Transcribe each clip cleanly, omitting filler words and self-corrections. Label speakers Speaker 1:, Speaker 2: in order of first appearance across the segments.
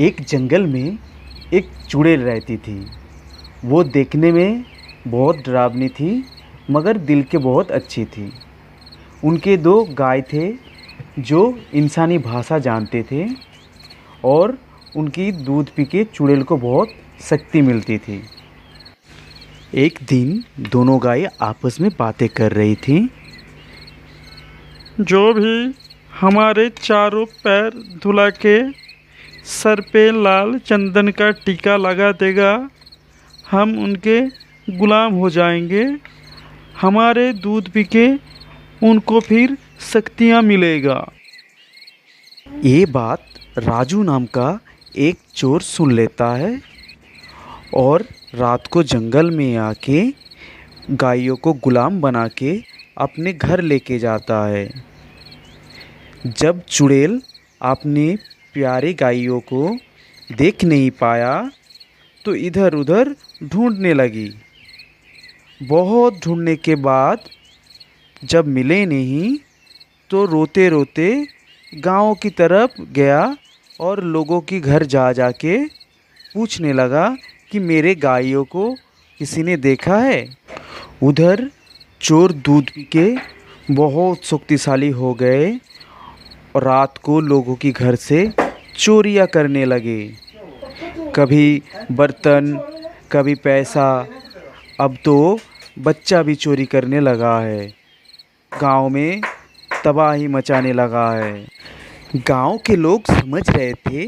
Speaker 1: एक जंगल में एक चुड़ैल रहती थी। वो देखने में बहुत डरावनी थी मगर दिल के बहुत अच्छी थी। उनके दो गाय थे जो इंसानी भाषा जानते थे और उनकी दूध पी के चुड़ैल को बहुत शक्ति मिलती थी। एक दिन दोनों गाय आपस में बातें कर रही थीं।
Speaker 2: जो भी हमारे चारों पैर धुला के सर पे लाल चंदन का टीका लगा देगा, हम उनके गुलाम हो जाएंगे। हमारे दूध पी के उनको फिर शक्तियाँ मिलेगा।
Speaker 1: ये बात राजू नाम का एक चोर सुन लेता है और रात को जंगल में आके गायों को गुलाम बना के अपने घर लेके जाता है। जब चुड़ैल अपनी प्यारी गायों को देख नहीं पाया तो इधर उधर ढूंढने लगी। बहुत ढूंढने के बाद जब मिले नहीं तो रोते रोते गाँव की तरफ गया और लोगों के घर जा जाके पूछने लगा कि मेरे गायों को किसी ने देखा है। उधर चोर दूध पी के बहुत शक्तिशाली हो गए और रात को लोगों के घर से चोरियां करने लगे। कभी बर्तन, कभी पैसा, अब तो बच्चा भी चोरी करने लगा है। गांव में तबाही मचाने लगा है। गांव के लोग समझ रहे थे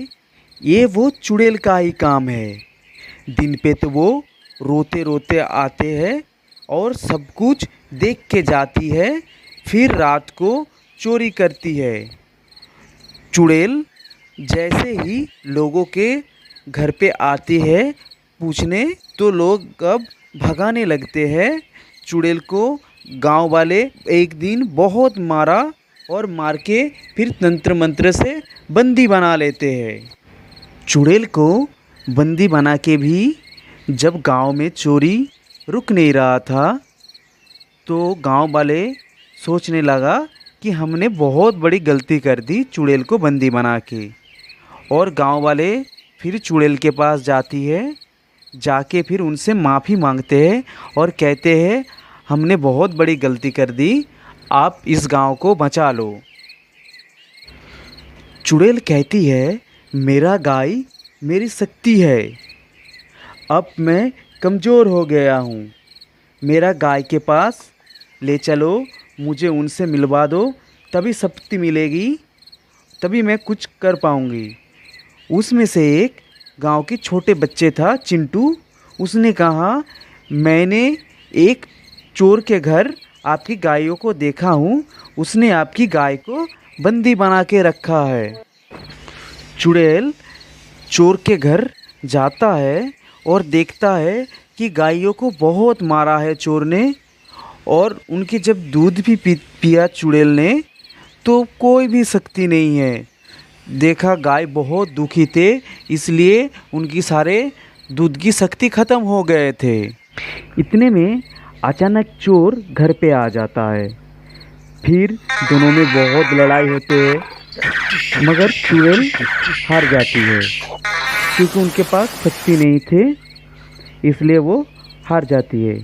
Speaker 1: ये वो चुड़ैल का ही काम है। दिन पे तो वो रोते रोते आते हैं और सब कुछ देख के जाती है, फिर रात को चोरी करती है। चुड़ैल जैसे ही लोगों के घर पे आती है पूछने तो लोग अब भगाने लगते हैं। चुड़ैल को गांव वाले एक दिन बहुत मारा और मार के फिर तंत्र मंत्र से बंदी बना लेते हैं। चुड़ैल को बंदी बना के भी जब गांव में चोरी रुक नहीं रहा था तो गांव वाले सोचने लगा कि हमने बहुत बड़ी गलती कर दी चुड़ैल को बंदी बना के। और गांव वाले फिर चुड़ैल के पास जाती है, जाके फिर उनसे माफ़ी मांगते हैं और कहते हैं हमने बहुत बड़ी गलती कर दी, आप इस गांव को बचा लो। चुड़ैल कहती है मेरा गाय मेरी शक्ति है, अब मैं कमज़ोर हो गया हूँ, मेरा गाय के पास ले चलो, मुझे उनसे मिलवा दो, तभी शक्ति मिलेगी, तभी मैं कुछ कर पाऊँगी। उसमें से एक गांव के छोटे बच्चे था चिंटू, उसने कहा मैंने एक चोर के घर आपकी गायों को देखा हूँ, उसने आपकी गाय को बंदी बना के रखा है। चुड़ैल चोर के घर जाता है और देखता है कि गायों को बहुत मारा है चोर ने और उनके जब दूध भी पिया चुड़ैल ने तो कोई भी शक्ति नहीं है। देखा गाय बहुत दुखी थे, इसलिए उनकी सारे दूध की शक्ति ख़त्म हो गए थे। इतने में अचानक चोर घर पे आ जाता है। फिर दोनों में बहुत लड़ाई होती है मगर चुड़ैल हार जाती है क्योंकि उनके पास शक्ति नहीं थे, इसलिए वो हार जाती है।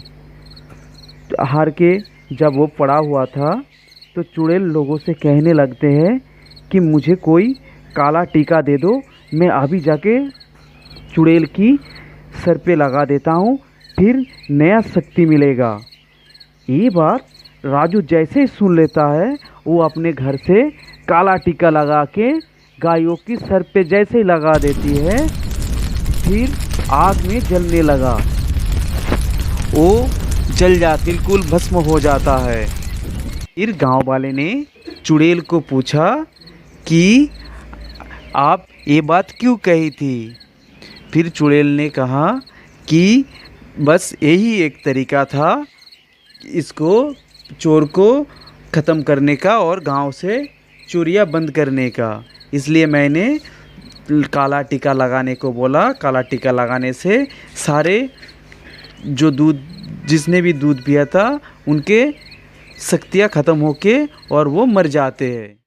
Speaker 1: तो हार के जब वो पड़ा हुआ था तो चुड़ैल लोगों से कहने लगते हैं कि मुझे कोई काला टीका दे दो, मैं अभी जाके चुड़ैल की सर पे लगा देता हूँ, फिर नया शक्ति मिलेगा। ये बात राजू जैसे ही सुन लेता है वो अपने घर से काला टीका लगा के गायों की सर पे जैसे ही लगा देती है, फिर आग में जलने लगा, वो जल जा बिल्कुल भस्म हो जाता है। फिर गांव वाले ने चुड़ैल को पूछा कि आप ये बात क्यों कही थी। फिर चुड़ैल ने कहा कि बस यही एक तरीका था इसको चोर को ख़त्म करने का और गांव से चोरियां बंद करने का, इसलिए मैंने काला टीका लगाने को बोला। काला टीका लगाने से सारे जो दूध जिसने भी दूध पिया था उनके शक्तियाँ ख़त्म होके और वो मर जाते हैं।